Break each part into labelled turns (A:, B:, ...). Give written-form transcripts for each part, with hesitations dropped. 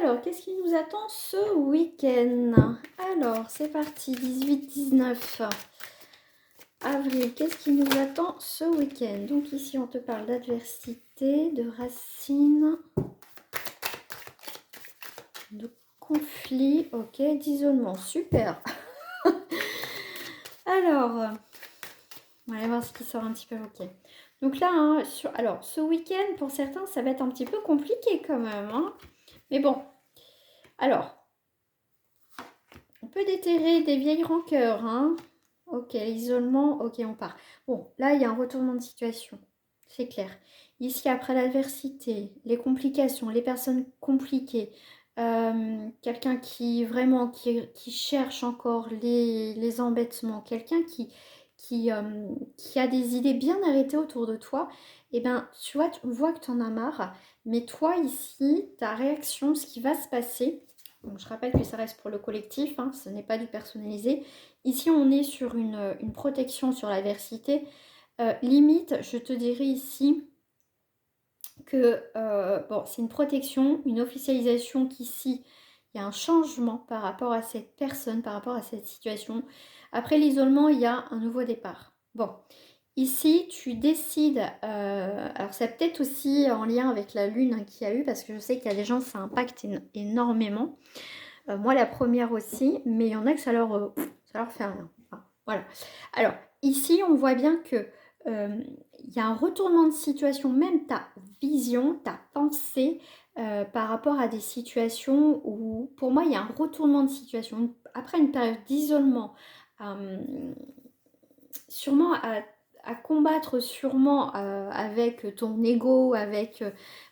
A: Alors, qu'est-ce qui nous attend ce week-end? Alors, c'est parti, 18-19 avril. Qu'est-ce qui nous attend ce week-end? Donc ici, on te parle d'adversité, de racines, de conflit, ok, d'isolement. Super. Alors, on va aller voir ce qui sort un petit peu, ok. Donc là, hein, alors, ce week-end, pour certains, ça va être un petit peu compliqué quand même, hein. Mais bon, alors, on peut déterrer des vieilles rancœurs, hein. Ok, isolement, ok, on part. Bon, là, il y a un retournement de situation, c'est clair. Ici, après l'adversité, les complications, les personnes compliquées, quelqu'un qui vraiment, qui cherche encore les embêtements, quelqu'un qui a des idées bien arrêtées autour de toi, et bien, tu vois, on voit que tu en as marre, mais toi, ici, ta réaction, ce qui va se passer, donc je rappelle que ça reste pour le collectif, hein, ce n'est pas du personnalisé. Ici, on est sur une protection sur l'adversité. Limite, je te dirais ici que bon, c'est une protection, une officialisation qu'ici, il y a un changement par rapport à cette personne, par rapport à cette situation. Après l'isolement, il y a un nouveau départ. Bon, ici, tu décides, alors c'est peut-être aussi en lien avec la lune hein, qu'il y a eu, parce que je sais qu'il y a des gens, ça impacte énormément. Moi, la première aussi, mais il y en a que ça leur fait rien. Enfin, voilà. Alors, ici, on voit bien que il y a un retournement de situation, même ta vision, ta pensée par rapport à des situations où, pour moi, il y a un retournement de situation. Après une période d'isolement, euh, sûrement à combattre sûrement avec ton ego, avec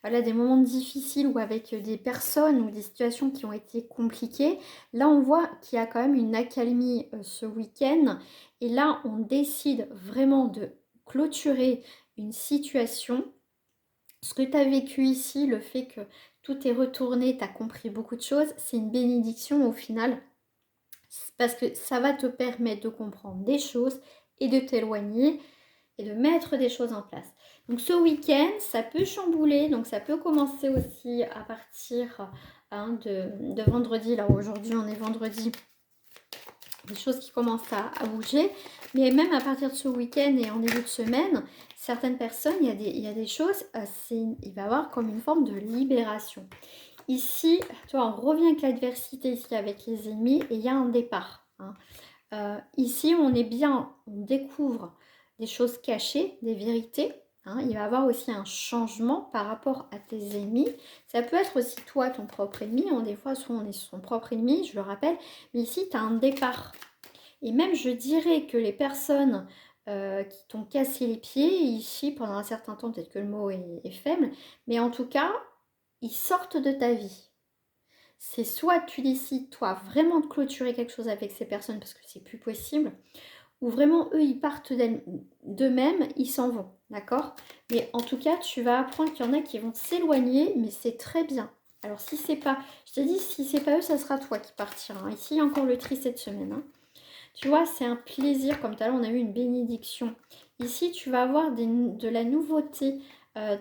A: voilà, des moments difficiles ou avec des personnes ou des situations qui ont été compliquées. Là, on voit qu'il y a quand même une accalmie ce week-end. Et là, on décide vraiment de clôturer une situation. Ce que tu as vécu ici, le fait que tout est retourné, tu as compris beaucoup de choses, c'est une bénédiction au final parce que ça va te permettre de comprendre des choses et de t'éloigner et de mettre des choses en place. Donc ce week-end, ça peut chambouler, donc ça peut commencer aussi à partir hein, de vendredi. Là aujourd'hui, on est vendredi, des choses qui commencent à bouger. Mais même à partir de ce week-end et en début de semaine, certaines personnes, il y a des choses, il va y avoir comme une forme de libération. Ici, tu vois, on revient avec l'adversité, ici avec les ennemis, et il y a un départ. Hein. Ici, on est bien, on découvre des choses cachées, des vérités. Hein. Il va y avoir aussi un changement par rapport à tes ennemis. Ça peut être aussi toi, ton propre ennemi. Hein. Des fois, soit on est son propre ennemi, je le rappelle. Mais ici, tu as un départ. Et même, je dirais que les personnes qui t'ont cassé les pieds, ici, pendant un certain temps, peut-être que le mot est faible, mais en tout cas, ils sortent de ta vie. C'est soit tu décides, toi, vraiment de clôturer quelque chose avec ces personnes parce que c'est plus possible, ou vraiment eux, ils partent d'eux-mêmes, ils s'en vont, d'accord? Mais en tout cas, tu vas apprendre qu'il y en a qui vont s'éloigner, mais c'est très bien. Alors si c'est pas, je te dis, si c'est pas eux, ça sera toi qui partira. Hein. Ici, il y a encore le tri cette semaine. Hein. Tu vois, c'est un plaisir, comme tout à l'heure, on a eu une bénédiction. Ici, tu vas avoir de la nouveauté,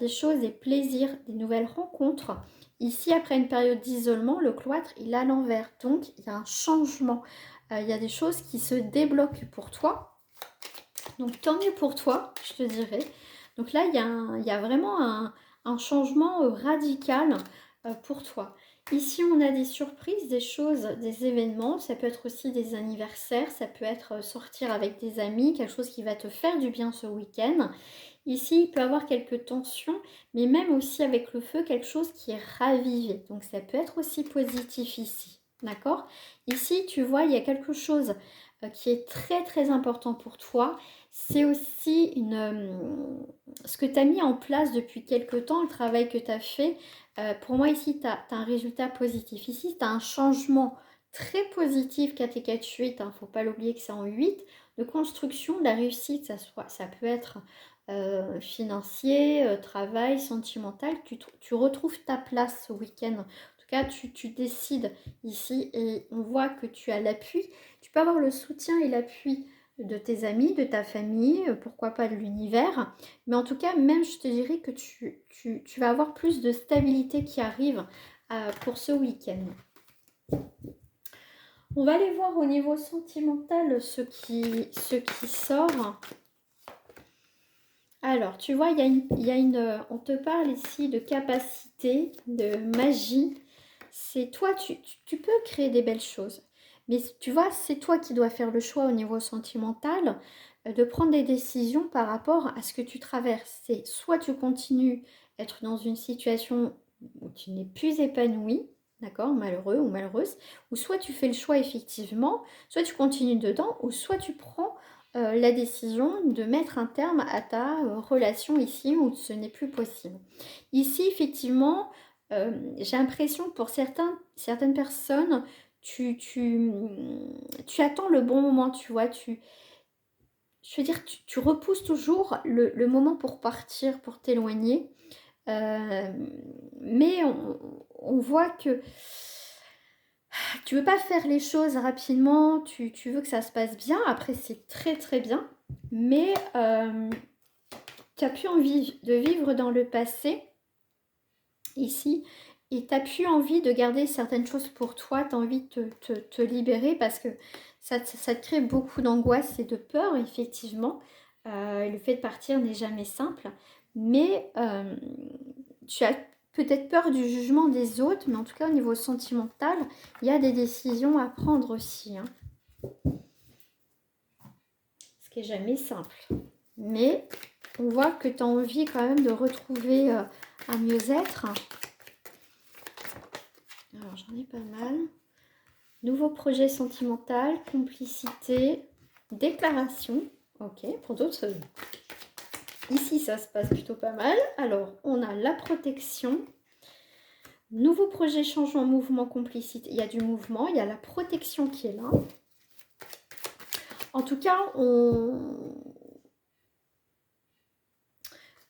A: des choses, des plaisirs, des nouvelles rencontres. Ici, après une période d'isolement, le cloître, il est à l'envers. Donc, il y a un changement. Il y a des choses qui se débloquent pour toi. Donc, tant mieux pour toi, je te dirais. Donc là, il y a vraiment un changement radical pour toi. Ici, on a des surprises, des choses, des événements. Ça peut être aussi des anniversaires, ça peut être sortir avec des amis, quelque chose qui va te faire du bien ce week-end. Ici, il peut y avoir quelques tensions, mais même aussi avec le feu, quelque chose qui est ravivé. Donc, ça peut être aussi positif ici. D'accord? Ici, tu vois, il y a quelque chose qui est très très important pour toi. C'est aussi ce que tu as mis en place depuis quelques temps, le travail que tu as fait. Pour moi, ici, tu as un résultat positif. Ici, tu as un changement très positif 4 et 4, 8. Il ne faut pas l'oublier que c'est en 8. De construction, de la réussite, ça peut être financier, travail, sentimental. Tu retrouves ta place ce week-end. En tout cas, tu décides ici et on voit que tu as l'appui. Tu peux avoir le soutien et l'appui de tes amis, de ta famille, pourquoi pas de l'univers. Mais en tout cas, même je te dirais que tu vas avoir plus de stabilité qui arrive pour ce week-end. On va aller voir au niveau sentimental ce qui sort. Alors, tu vois, on te parle ici de capacité, de magie. C'est toi, tu peux créer des belles choses. Mais tu vois, c'est toi qui dois faire le choix au niveau sentimental de prendre des décisions par rapport à ce que tu traverses. C'est soit tu continues à être dans une situation où tu n'es plus épanoui, d'accord, malheureux ou malheureuse, ou soit tu fais le choix effectivement, soit tu continues dedans, ou soit tu prends la décision de mettre un terme à ta relation ici où ce n'est plus possible. Ici, effectivement, j'ai l'impression que pour certaines personnes, tu attends le bon moment, tu vois, je veux dire, tu repousses toujours le moment pour partir, pour t'éloigner. Mais on voit que tu veux pas faire les choses rapidement, tu veux que ça se passe bien. Après, c'est très très bien. Mais tu n'as plus envie de vivre dans le passé, ici. Et tu n'as plus envie de garder certaines choses pour toi. Tu as envie de te libérer parce que ça te crée beaucoup d'angoisse et de peur, effectivement. Le fait de partir n'est jamais simple. Mais tu as peut-être peur du jugement des autres, mais en tout cas au niveau sentimental, il y a des décisions à prendre aussi. Hein. Ce qui n'est jamais simple. Mais on voit que tu as envie quand même de retrouver un mieux-être. Alors j'en ai pas mal. Nouveau projet sentimental, complicité, déclaration. Ok, pour d'autres, ici ça se passe plutôt pas mal. Alors on a la protection. Nouveau projet, changement, mouvement, complicité. Il y a du mouvement, il y a la protection qui est là. En tout cas,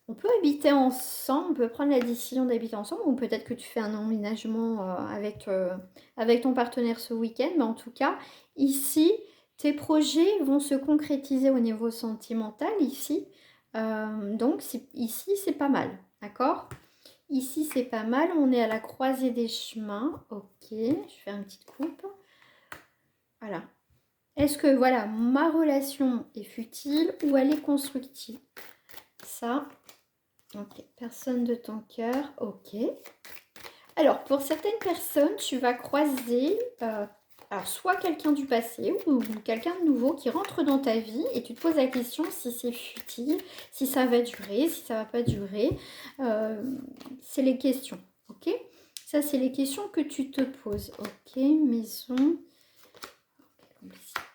A: on peut habiter ensemble, on peut prendre la décision d'habiter ensemble, ou peut-être que tu fais un emménagement avec ton partenaire ce week-end. Mais en tout cas, ici, tes projets vont se concrétiser au niveau sentimental ici. Donc, ici, c'est pas mal. D'accord ? Ici, c'est pas mal. On est à la croisée des chemins. Ok, je vais faire une petite coupe. Voilà. Est-ce que, voilà, ma relation est futile ou elle est constructive ? Ça, ok. Personne de ton cœur. Ok. Alors, pour certaines personnes, tu vas croiser alors, soit quelqu'un du passé ou quelqu'un de nouveau qui rentre dans ta vie et tu te poses la question si c'est futile, si ça va durer, si ça va pas durer. C'est les questions, ok? Ça, c'est les questions que tu te poses. Ok, maison.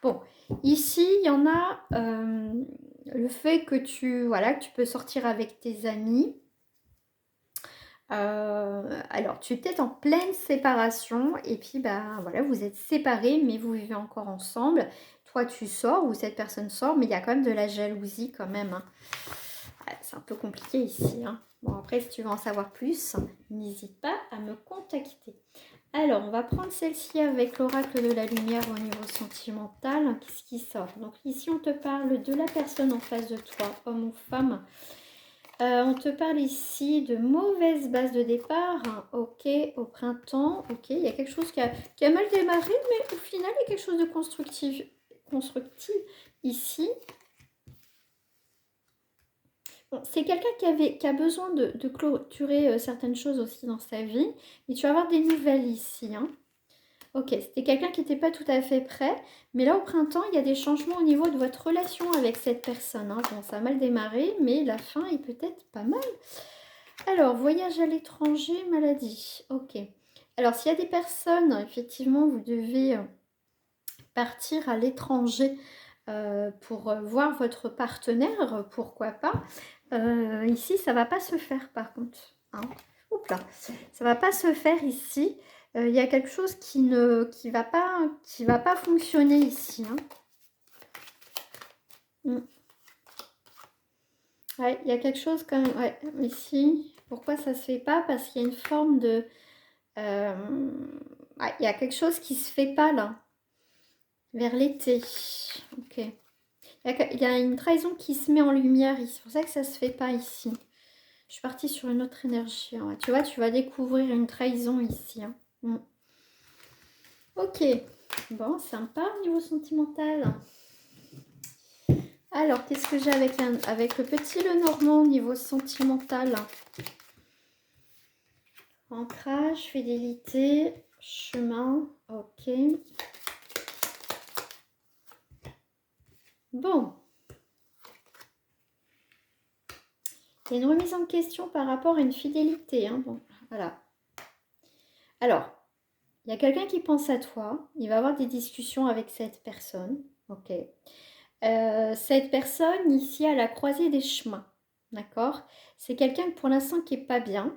A: Bon, ici, il y en a le fait que que tu peux sortir avec tes amis. Alors, tu es peut-être en pleine séparation et puis bah voilà, vous êtes séparés mais vous vivez encore ensemble. Toi tu sors ou cette personne sort, mais il y a quand même de la jalousie quand même. Hein. Ouais, c'est un peu compliqué ici. Hein. Bon après si tu veux en savoir plus, n'hésite pas à me contacter. Alors on va prendre celle-ci avec l'oracle de la lumière au niveau sentimental. Qu'est-ce qui sort? Donc ici on te parle de la personne en face de toi, homme ou femme. On te parle ici de mauvaise base de départ. Ok, au printemps. Ok, il y a quelque chose qui a mal démarré, mais au final, il y a quelque chose de constructif ici. Bon, c'est quelqu'un qui a besoin de clôturer certaines choses aussi dans sa vie. Et tu vas avoir des nouvelles ici. Hein. Ok, c'était quelqu'un qui n'était pas tout à fait prêt. Mais là, au printemps, il y a des changements au niveau de votre relation avec cette personne. Hein. Bon, ça a mal démarré, mais la fin est peut-être pas mal. Alors, voyage à l'étranger, maladie. Ok. Alors, s'il y a des personnes, effectivement, vous devez partir à l'étranger pour voir votre partenaire, pourquoi pas. Ici, ça va pas se faire, par contre. Hein. Oups là. Ça va pas se faire ici. Il y a quelque chose qui va pas fonctionner ici. Hein. Ouais, il y a quelque chose quand même. Ouais, ici. Pourquoi ça se fait pas? Parce qu'il y a une forme de... ouais, il y a quelque chose qui se fait pas là. Vers l'été. Ok. Il y a une trahison qui se met en lumière ici. C'est pour ça que ça se fait pas ici. Je suis partie sur une autre énergie. Hein. Tu vois, tu vas découvrir une trahison ici. Hein. Ok. Bon, sympa au niveau sentimental. Alors, qu'est-ce que j'ai avec le petit Lenormand au niveau sentimental? Ancrage, fidélité, chemin. Ok. Bon. Il y a une remise en question par rapport à une fidélité. Hein. Bon, voilà. Alors, il y a quelqu'un qui pense à toi. Il va avoir des discussions avec cette personne. Ok. Cette personne ici à la croisée des chemins. D'accord? C'est quelqu'un pour l'instant qui n'est pas bien,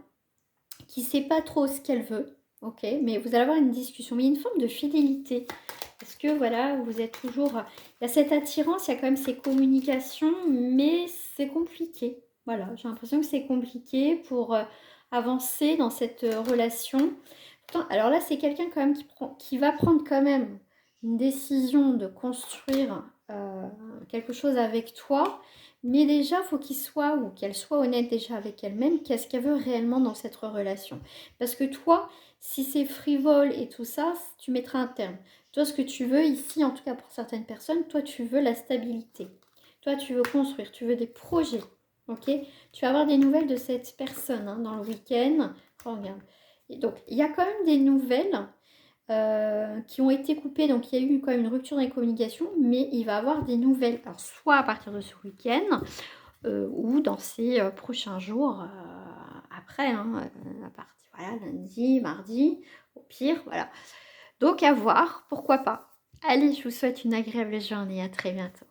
A: qui ne sait pas trop ce qu'elle veut. Ok? Mais vous allez avoir une discussion. Mais il y a une forme de fidélité. Parce que voilà, vous êtes toujours... Il y a cette attirance, il y a quand même ces communications, mais c'est compliqué. Voilà, j'ai l'impression que c'est compliqué pour avancer dans cette relation. Pourtant, alors là, c'est quelqu'un quand même qui va prendre quand même une décision de construire quelque chose avec toi. Mais déjà, il faut qu'il soit ou qu'elle soit honnête déjà avec elle-même. Qu'est-ce qu'elle veut réellement dans cette relation? Parce que toi, si c'est frivole et tout ça, tu mettras un terme. Toi, ce que tu veux ici, en tout cas pour certaines personnes, toi, tu veux la stabilité. Toi, tu veux construire, tu veux des projets. Ok? Tu vas avoir des nouvelles de cette personne hein, dans le week-end. Oh, regarde. Et donc, il y a quand même des nouvelles qui ont été coupées. Donc, il y a eu quand même une rupture dans les communications, mais il va avoir des nouvelles. Alors, soit à partir de ce week-end, ou dans ces prochains jours après, hein, à partir, voilà, lundi, mardi, au pire, voilà. Donc à voir, pourquoi pas. Allez, je vous souhaite une agréable journée, à très bientôt.